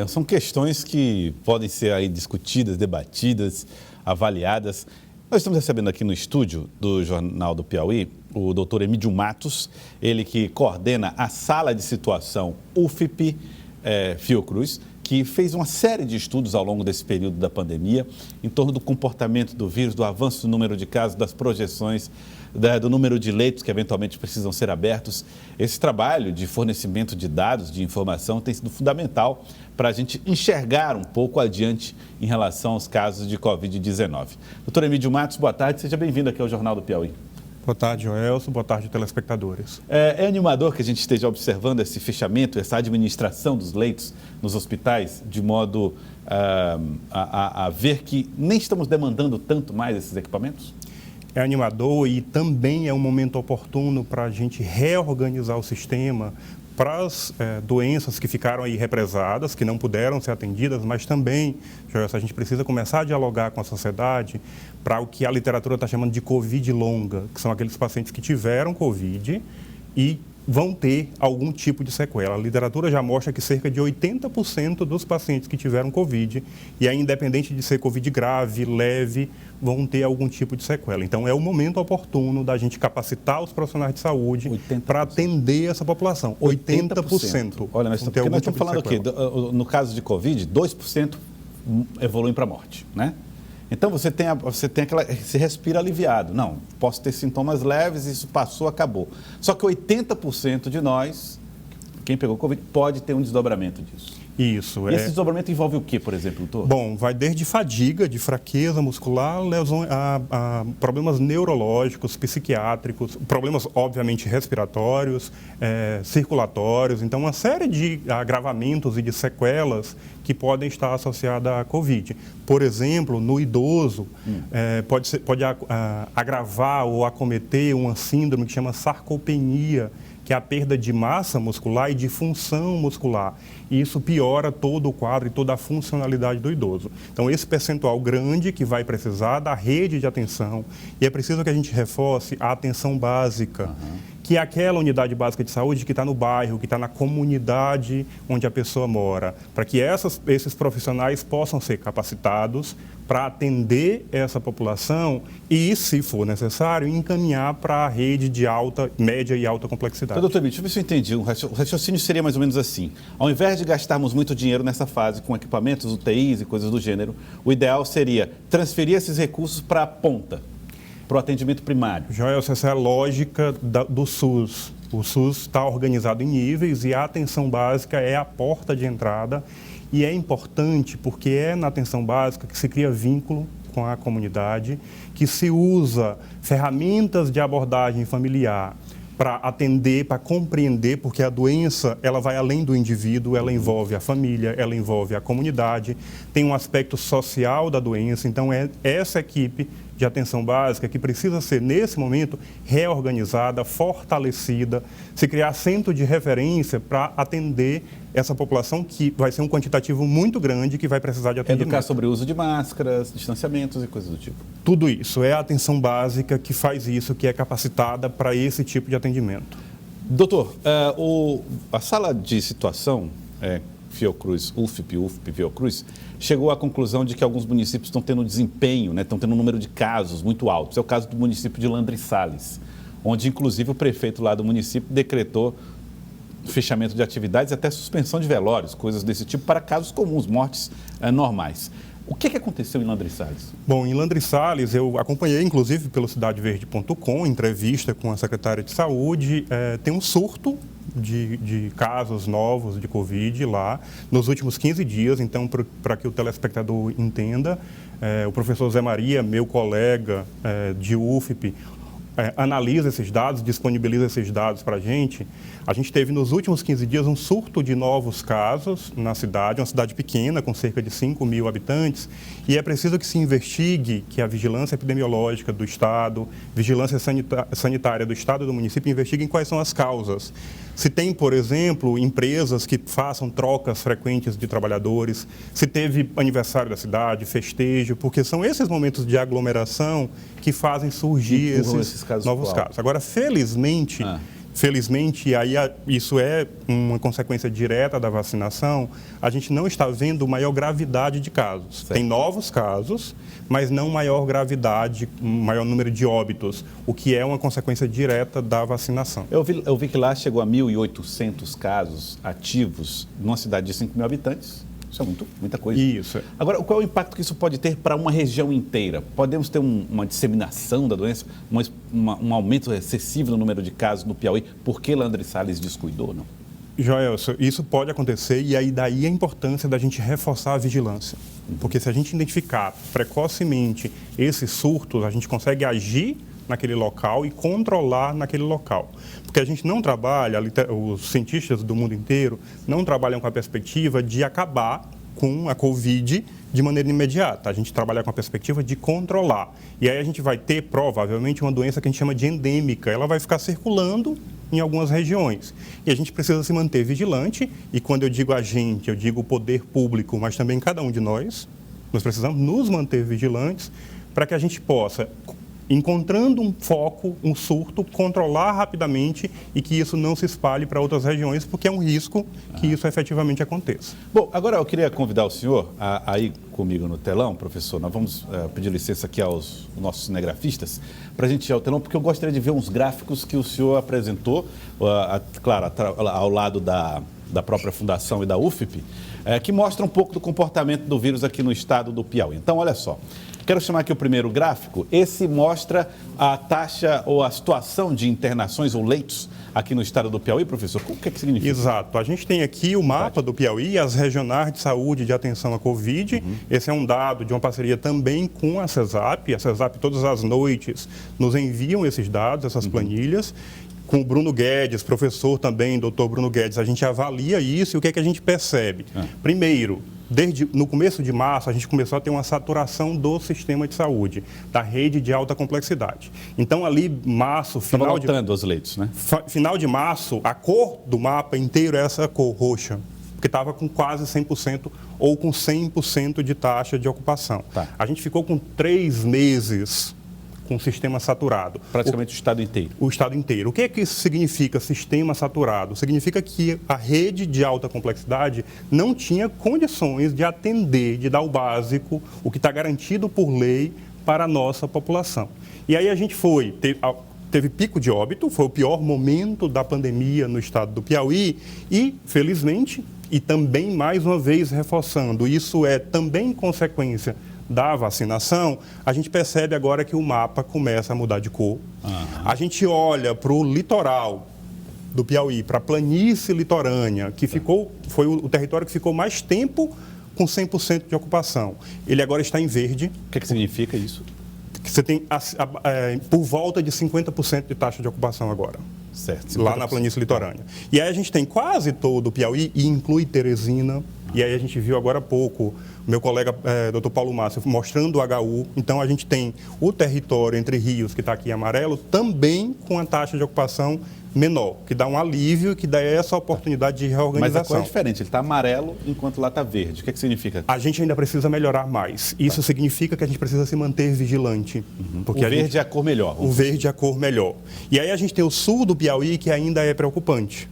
São questões que podem ser aí discutidas, debatidas, avaliadas. Nós estamos recebendo aqui no estúdio do Jornal do Piauí o doutor Emídio Matos, ele que coordena a Sala de Situação UFP Fiocruz, que fez uma série de estudos ao longo desse período da pandemia em torno do comportamento do vírus, do avanço do número de casos, das projeções, do número de leitos que eventualmente precisam ser abertos. Esse trabalho de fornecimento de dados, de informação, tem sido fundamental para a gente enxergar um pouco adiante em relação aos casos de Covid-19. Doutor Emídio Matos, boa tarde, seja bem-vindo aqui ao Jornal do Piauí. Boa tarde, Joelson. Boa tarde, telespectadores. É animador que a gente esteja observando esse fechamento, essa administração dos leitos nos hospitais, de modo a ver que nem estamos demandando tanto mais esses equipamentos? É animador e também é um momento oportuno para a gente reorganizar o sistema para as doenças que ficaram aí represadas, que não puderam ser atendidas, mas também, Joelson, a gente precisa começar a dialogar com a sociedade para o que a literatura está chamando de Covid longa, que são aqueles pacientes que tiveram Covid e vão ter algum tipo de sequela. A literatura já mostra que cerca de 80% dos pacientes que tiveram Covid, e aí independente de ser Covid grave, leve, vão ter algum tipo de sequela. Então é o momento oportuno da gente capacitar os profissionais de saúde para atender essa população. 80%. Olha, nós estamos falando aqui, no caso de Covid, 2% evoluem para a morte, né? Então você respira aliviado. Não, posso ter sintomas leves, isso passou, acabou. Só que 80% de nós, quem pegou Covid, pode ter um desdobramento disso. Isso. E esse desdobramento envolve o que, por exemplo, doutor? Bom, vai desde fadiga, de fraqueza muscular, a problemas neurológicos, psiquiátricos, problemas, obviamente, respiratórios, circulatórios. Então, uma série de agravamentos e de sequelas que podem estar associadas à Covid. Por exemplo, no idoso, pode agravar ou acometer uma síndrome que chama sarcopenia, que é a perda de massa muscular e de função muscular. E isso piora todo o quadro e toda a funcionalidade do idoso. Então, esse percentual grande que vai precisar da rede de atenção, e é preciso que a gente reforce a atenção básica, que é aquela unidade básica de saúde que está no bairro, que está na comunidade onde a pessoa mora, para que esses profissionais possam ser capacitados para atender essa população e, se for necessário, encaminhar para a rede de média e alta complexidade. Então, doutor Emídio, deixa eu ver se eu entendi. O raciocínio seria mais ou menos assim. Ao invés de gastarmos muito dinheiro nessa fase com equipamentos, UTIs e coisas do gênero, o ideal seria transferir esses recursos para a ponta, para o atendimento primário. Joelson, essa é a lógica do SUS. O SUS está organizado em níveis e a atenção básica é a porta de entrada. E é importante porque é na atenção básica que se cria vínculo com a comunidade, que se usa ferramentas de abordagem familiar para atender, para compreender, porque a doença ela vai além do indivíduo, ela envolve a família, ela envolve a comunidade, tem um aspecto social da doença, então é essa equipe de atenção básica que precisa ser, nesse momento, reorganizada, fortalecida, se criar centro de referência para atender essa população que vai ser um quantitativo muito grande que vai precisar de atendimento. Educar sobre o uso de máscaras, distanciamentos e coisas do tipo. Tudo isso é a atenção básica que faz isso, que é capacitada para esse tipo de atendimento. Doutor, a sala de situação Fiocruz, UFP Fiocruz, chegou à conclusão de que alguns municípios estão tendo desempenho, estão tendo um número de casos muito altos. É o caso do município de Landry Sales, onde inclusive o prefeito lá do município decretou fechamento de atividades e até suspensão de velórios, coisas desse tipo, para casos comuns, mortes normais. O que aconteceu em Landry Sales? Bom, em Landry Sales, eu acompanhei, inclusive, pelo cidadeverde.com, entrevista com a secretária de saúde, tem um surto de casos novos de Covid lá nos últimos 15 dias, então, para que o telespectador entenda, o professor Zé Maria, meu colega de UFP, analisa esses dados, disponibiliza esses dados para a gente teve nos últimos 15 dias um surto de novos casos na cidade, uma cidade pequena, com cerca de 5 mil habitantes, e é preciso que se investigue, que a vigilância epidemiológica do Estado, vigilância sanitária do Estado e do município investiguem quais são as causas. Se tem, por exemplo, empresas que façam trocas frequentes de trabalhadores, se teve aniversário da cidade, festejo, porque são esses momentos de aglomeração que fazem surgir esses novos casos. Agora, felizmente, felizmente, aí isso é uma consequência direta da vacinação, a gente não está vendo maior gravidade de casos. Certo. Tem novos casos, mas não maior gravidade, maior número de óbitos, o que é uma consequência direta da vacinação. Eu vi que lá chegou a 1.800 casos ativos numa cidade de 5 mil habitantes. Isso é muita coisa. Isso. Agora, qual é o impacto que isso pode ter para uma região inteira? Podemos ter uma disseminação da doença, um aumento excessivo no número de casos no Piauí, porque Landry Salles descuidou, não? Joelson, isso pode acontecer e aí daí a importância da gente reforçar a vigilância. Porque se a gente identificar precocemente esses surtos, a gente consegue agir naquele local e controlar naquele local. Porque a gente não trabalha, os cientistas do mundo inteiro não trabalham com a perspectiva de acabar com a Covid de maneira imediata. A gente trabalha com a perspectiva de controlar. E aí a gente vai ter, provavelmente, uma doença que a gente chama de endêmica. Ela vai ficar circulando em algumas regiões. E a gente precisa se manter vigilante, e quando eu digo a gente, eu digo o poder público, mas também cada um de nós precisamos nos manter vigilantes para que a gente possa, encontrando um foco, um surto, controlar rapidamente e que isso não se espalhe para outras regiões, porque é um risco que isso efetivamente aconteça. Bom, agora eu queria convidar o senhor a ir comigo no telão, professor. Nós vamos pedir licença aqui aos nossos cinegrafistas para a gente ir ao telão, porque eu gostaria de ver uns gráficos que o senhor apresentou, claro, ao lado da própria Fundação e da UFIP, que mostra um pouco do comportamento do vírus aqui no estado do Piauí. Então, olha só. Quero chamar aqui o primeiro gráfico. Esse mostra a taxa ou a situação de internações ou leitos aqui no estado do Piauí, professor. O que significa? Exato. A gente tem aqui o mapa do Piauí, as regionais de saúde de atenção à Covid. Esse é um dado de uma parceria também com a CESAP. A CESAP, todas as noites, nos enviam esses dados, essas planilhas. Com o Bruno Guedes, professor também, doutor Bruno Guedes, a gente avalia isso e o que é que a gente percebe? Primeiro, no começo de março, a gente começou a ter uma saturação do sistema de saúde, da rede de alta complexidade. Então, ali, março, os leitos, né? Final de março, a cor do mapa inteiro é essa cor roxa, porque estava com quase 100% ou com 100% de taxa de ocupação. Tá. A gente ficou com 3 meses com o sistema saturado. Praticamente o estado inteiro. O estado inteiro. O que é que isso significa, sistema saturado? Significa que a rede de alta complexidade não tinha condições de atender, de dar o básico, o que está garantido por lei para a nossa população. E aí a gente teve pico de óbito, foi o pior momento da pandemia no estado do Piauí e, felizmente, e também mais uma vez reforçando, isso é também consequência da vacinação, a gente percebe agora que o mapa começa a mudar de cor. A gente olha para o litoral do Piauí, para a planície litorânea, que foi o território que ficou mais tempo com 100% de ocupação. Ele agora está em verde. O que significa isso? Que você tem por volta de 50% de taxa de ocupação agora. Certo. 50%. Lá na planície litorânea. E aí a gente tem quase todo o Piauí, e inclui Teresina. E aí a gente viu agora há pouco meu colega Dr. Paulo Márcio mostrando o HU. Então a gente tem o território entre rios, que está aqui em amarelo, também com a taxa de ocupação menor, que dá um alívio, que dá essa oportunidade de reorganização. Mas a cor é diferente, ele está amarelo enquanto lá está verde. O que significa? A gente ainda precisa melhorar mais. Isso significa que a gente precisa se manter vigilante. Porque o verde é a cor melhor. O verde é a cor melhor. E aí a gente tem o sul do Piauí, que ainda é preocupante.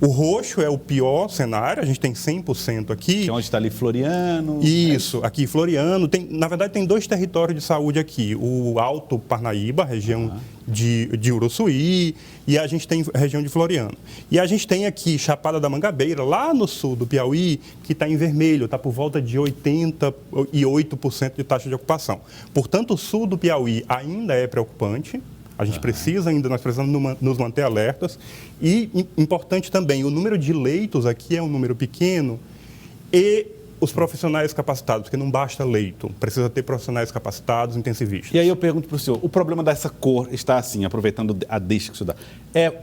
O roxo é o pior cenário, a gente tem 100% aqui. Que é onde está ali Floriano. Isso, aqui Floriano. Na verdade, tem 2 territórios de saúde aqui. O Alto Parnaíba, região de Uruçuí, e a gente tem a região de Floriano. E a gente tem aqui Chapada da Mangabeira, lá no sul do Piauí, que está em vermelho, está por volta de 88% de taxa de ocupação. Portanto, o sul do Piauí ainda é preocupante. A gente nós precisamos nos manter alertas. E, importante também, o número de leitos aqui é um número pequeno e os profissionais capacitados, porque não basta leito, precisa ter profissionais capacitados, intensivistas. E aí eu pergunto para o senhor, o problema dessa cor está assim, aproveitando a deixa que o senhor dá, é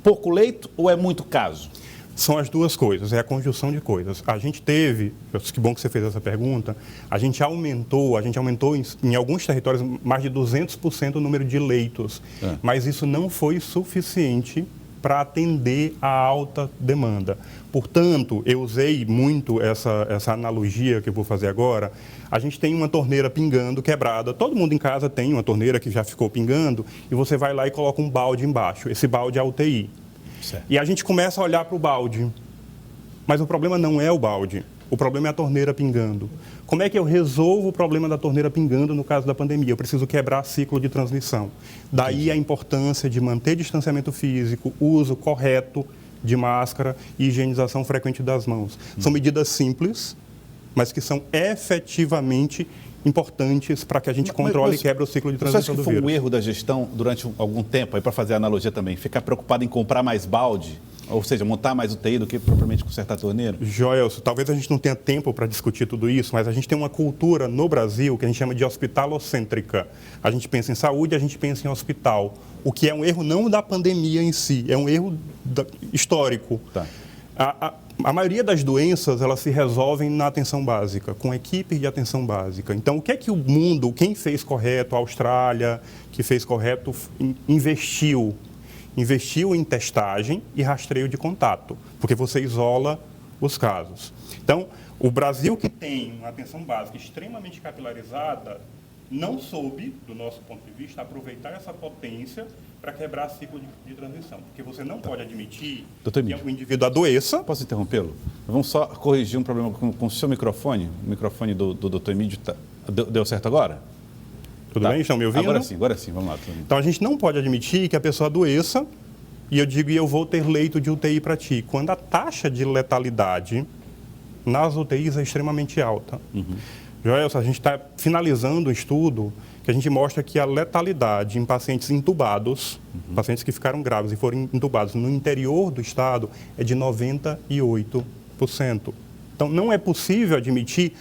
pouco leito ou é muito caso? São as duas coisas, é a conjunção de coisas. A gente teve, que bom que você fez essa pergunta, a gente aumentou em alguns territórios mais de 200% o número de leitos, mas isso não foi suficiente para atender a alta demanda. Portanto, eu usei muito essa analogia que eu vou fazer agora. A gente tem uma torneira pingando, quebrada. Todo mundo em casa tem uma torneira que já ficou pingando e você vai lá e coloca um balde embaixo. Esse balde é a UTI. Certo. E a gente começa a olhar para o balde. Mas o problema não é o balde. O problema é a torneira pingando. Como é que eu resolvo o problema da torneira pingando no caso da pandemia? Eu preciso quebrar ciclo de transmissão. Daí a importância de manter distanciamento físico, uso correto de máscara e higienização frequente das mãos. São medidas simples, mas que são efetivamente importantes para que a gente controle e quebre o ciclo de transmissão do vírus. Você acha que foi um erro da gestão durante algum tempo, aí para fazer a analogia também, ficar preocupado em comprar mais balde? Ou seja, montar mais UTI do que propriamente consertar a torneira? Joelson, talvez a gente não tenha tempo para discutir tudo isso, mas a gente tem uma cultura no Brasil que a gente chama de hospitalocêntrica. A gente pensa em saúde, a gente pensa em hospital. O que é um erro não da pandemia em si, é um erro histórico. Tá. A maioria das doenças, elas se resolvem na atenção básica, com equipes de atenção básica. Então, o que é que o mundo, quem fez correto, a Austrália, que fez correto, investiu em testagem e rastreio de contato, porque você isola os casos. Então, o Brasil, que tem uma atenção básica extremamente capilarizada, não soube, do nosso ponto de vista, aproveitar essa potência para quebrar ciclo de transmissão. Porque você não pode admitir que o indivíduo adoeça. Posso interrompê-lo? Vamos só corrigir um problema com o seu microfone. O microfone do Dr. Emídio deu certo agora? Tudo bem? Estão me ouvindo? Agora sim, vamos lá. Então, a gente não pode admitir que a pessoa adoeça e eu digo, eu vou ter leito de UTI para ti. Quando a taxa de letalidade nas UTIs é extremamente alta. Joelson, a gente está finalizando um estudo que a gente mostra que a letalidade em pacientes intubados, pacientes que ficaram graves e foram intubados no interior do estado, é de 98%. Então, não é possível admitir,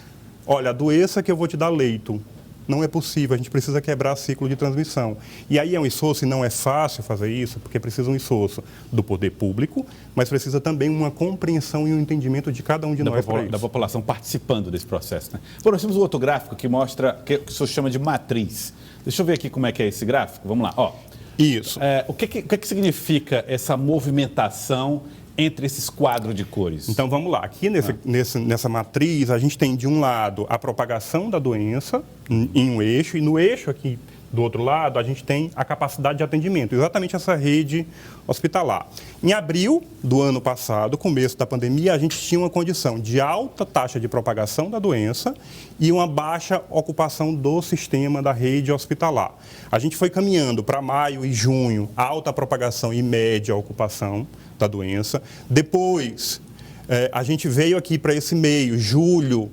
olha, adoeça que eu vou te dar leito. Não é possível, a gente precisa quebrar ciclo de transmissão. E aí é um esforço, e não é fácil fazer isso, porque precisa um esforço do poder público, mas precisa também uma compreensão e um entendimento de cada um de nós para isso. Da população participando desse processo, né? Bom, nós temos um outro gráfico que mostra, que o senhor chama de matriz. Deixa eu ver aqui como é que é esse gráfico. Vamos lá, ó. Isso. O que significa essa movimentação entre esses quadros de cores? Então, vamos lá. Aqui nessa matriz, a gente tem, de um lado, a propagação da doença em um eixo, e no eixo aqui do outro lado, a gente tem a capacidade de atendimento, exatamente essa rede hospitalar. Em abril do ano passado, começo da pandemia, a gente tinha uma condição de alta taxa de propagação da doença e uma baixa ocupação do sistema da rede hospitalar. A gente foi caminhando para maio e junho, alta propagação e média ocupação da doença. Depois, a gente veio aqui para esse meio, julho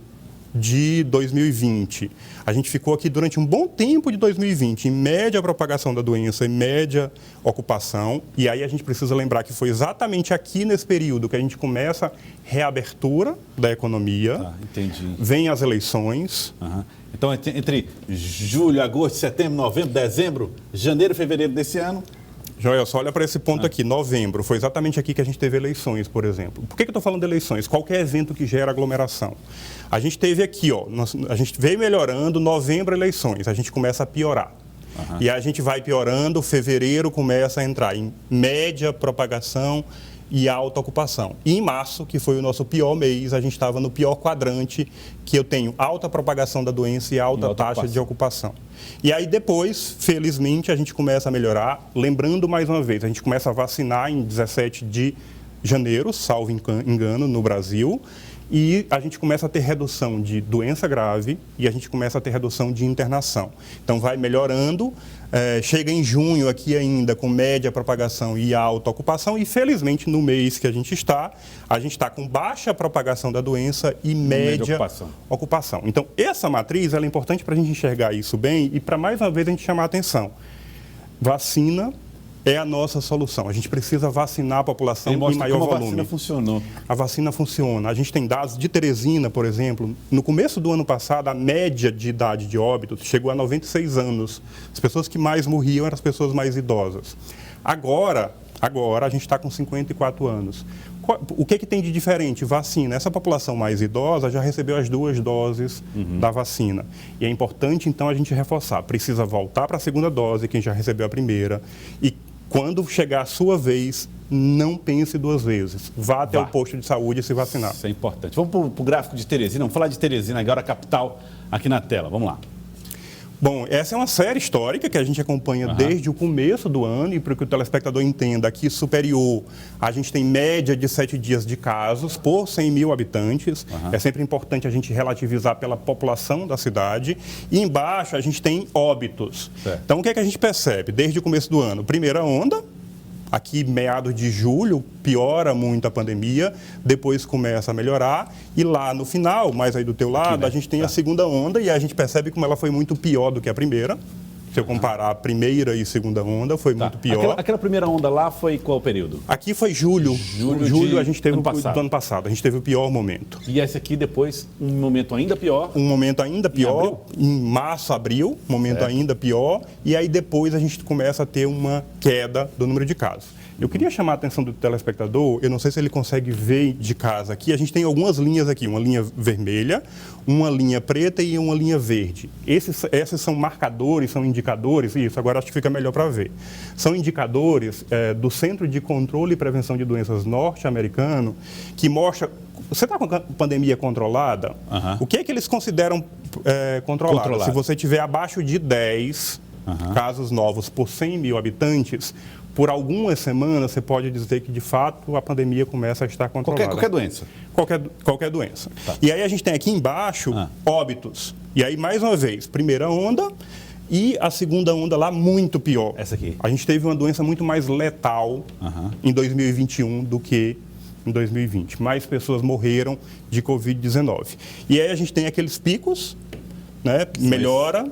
de 2020. A gente ficou aqui durante um bom tempo de 2020, em média propagação da doença e média ocupação. E aí a gente precisa lembrar que foi exatamente aqui nesse período que a gente começa a reabertura da economia. Entendi. Vem as eleições. Então, entre julho, agosto, setembro, novembro, dezembro, janeiro, fevereiro desse ano... Joel, só olha para esse ponto aqui, novembro. Foi exatamente aqui que a gente teve eleições, por exemplo. Por que eu estou falando de eleições? Qualquer evento que gera aglomeração. A gente teve aqui, ó, a gente veio melhorando, novembro, eleições. A gente começa a piorar. E a gente vai piorando, fevereiro começa a entrar em média propagação e alta ocupação. E em março, que foi o nosso pior mês, a gente estava no pior quadrante, que eu tenho alta propagação da doença e alta taxa de ocupação. E aí depois, felizmente, a gente começa a melhorar. Lembrando mais uma vez, a gente começa a vacinar em 17 de janeiro, salvo engano, no Brasil. E a gente começa a ter redução de doença grave e a gente começa a ter redução de internação. Então vai melhorando, chega em junho aqui ainda com média propagação e alta ocupação e felizmente no mês que a gente está com baixa propagação da doença e média ocupação. Então essa matriz ela é importante para a gente enxergar isso bem e para mais uma vez a gente chamar a atenção. Vacina é a nossa solução. A gente precisa vacinar a população em maior volume. A vacina funcionou. A vacina funciona. A gente tem dados de Teresina, por exemplo. No começo do ano passado, a média de idade de óbito chegou a 96 anos. As pessoas que mais morriam eram as pessoas mais idosas. Agora a gente está com 54 anos. O que tem de diferente? Vacina. Essa população mais idosa já recebeu as 2 doses da vacina. E é importante, então, a gente reforçar. Precisa voltar para a segunda dose, quem já recebeu a primeira. E quando chegar a sua vez, não pense duas vezes. Vá até o posto de saúde se vacinar. Isso é importante. Vamos para o gráfico de Teresina. Vamos falar de Teresina, agora a capital, aqui na tela. Vamos lá. Bom, essa é uma série histórica que a gente acompanha desde o começo do ano, e para que o telespectador entenda, aqui superior, a gente tem média de 7 dias de casos por 100 mil habitantes. É sempre importante a gente relativizar pela população da cidade. E embaixo a gente tem óbitos. Certo. Então, o que é que a gente percebe desde o começo do ano? Primeira onda. Aqui, meados de julho, piora muito a pandemia, depois começa a melhorar, e lá no final, mais aí do teu lado, aqui, né? A gente tem a segunda onda, e a gente percebe como ela foi muito pior do que a primeira. Se eu comparar a primeira e segunda onda, foi muito pior. Aquela primeira onda lá foi qual período? Aqui foi julho. Julho a gente teve do ano passado, a gente teve o pior momento. E esse aqui depois, um momento ainda pior? Um momento ainda pior, em março, abril, momento ainda pior, e aí depois a gente começa a ter uma queda do número de casos. Eu queria chamar a atenção do telespectador, eu não sei se ele consegue ver de casa aqui, a gente tem algumas linhas aqui, uma linha vermelha, uma linha preta e uma linha verde. Esses são marcadores, são indicadores, isso agora acho que fica melhor para ver. São indicadores do Centro de Controle e Prevenção de Doenças norte-americano, que mostra... Você está com a pandemia controlada? O que é que eles consideram controlado? Se você tiver abaixo de 10 casos novos por 100 mil habitantes, por algumas semanas você pode dizer que, de fato, a pandemia começa a estar controlada. Qualquer doença? Qualquer doença. Tá. E aí a gente tem aqui embaixo óbitos. E aí, mais uma vez, primeira onda e a segunda onda lá muito pior. Essa aqui. A gente teve uma doença muito mais letal em 2021 do que em 2020. Mais pessoas morreram de Covid-19. E aí a gente tem aqueles picos, né? Melhora,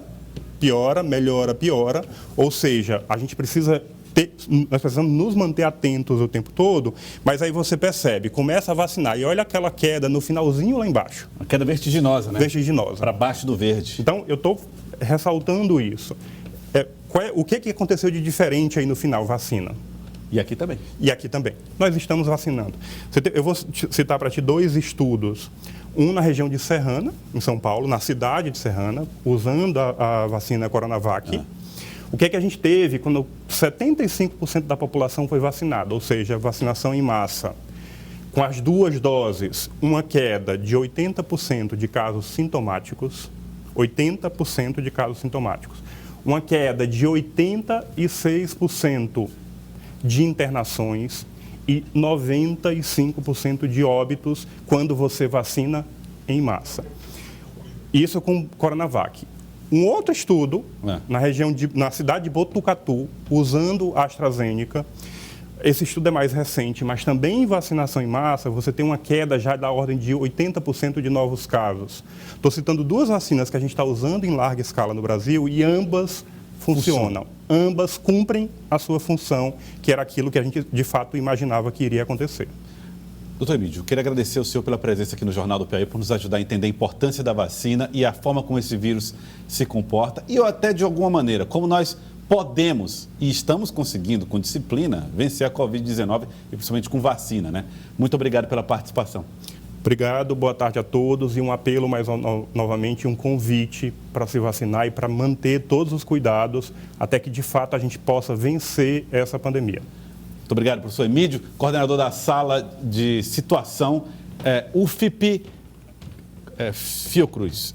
piora, melhora, piora. Ou seja, a gente precisa... Nós precisamos nos manter atentos o tempo todo, mas aí você percebe, começa a vacinar e olha aquela queda no finalzinho lá embaixo. Uma queda vertiginosa, né? Vertiginosa. Para baixo do verde. Então, eu estou ressaltando isso. O que aconteceu de diferente aí no final? Vacina. E aqui também. E aqui também. Nós estamos vacinando. Eu vou citar para ti 2 estudos. Um na região de Serrana, em São Paulo, na cidade de Serrana, usando a vacina Coronavac. O que é que a gente teve quando 75% da população foi vacinada, ou seja, vacinação em massa? Com as 2 doses, uma queda de 80% de casos sintomáticos, 80% de casos sintomáticos. Uma queda de 86% de internações e 95% de óbitos quando você vacina em massa. Isso com Coronavac. Um outro estudo, na cidade de Botucatu, usando a AstraZeneca, esse estudo é mais recente, mas também em vacinação em massa, você tem uma queda já da ordem de 80% de novos casos. Estou citando 2 vacinas que a gente está usando em larga escala no Brasil e ambas funcionam. Ambas cumprem a sua função, que era aquilo que a gente, de fato, imaginava que iria acontecer. Doutor Emídio, queria agradecer o senhor pela presença aqui no Jornal do Piauí, por nos ajudar a entender a importância da vacina e a forma como esse vírus se comporta e até, de alguma maneira, como nós podemos e estamos conseguindo, com disciplina, vencer a Covid-19 e principalmente com vacina, né? Muito obrigado pela participação. Obrigado, boa tarde a todos e um apelo mais novamente, um convite para se vacinar e para manter todos os cuidados até que, de fato, a gente possa vencer essa pandemia. Muito obrigado, professor Emídio, coordenador da sala de situação UFIP Fiocruz.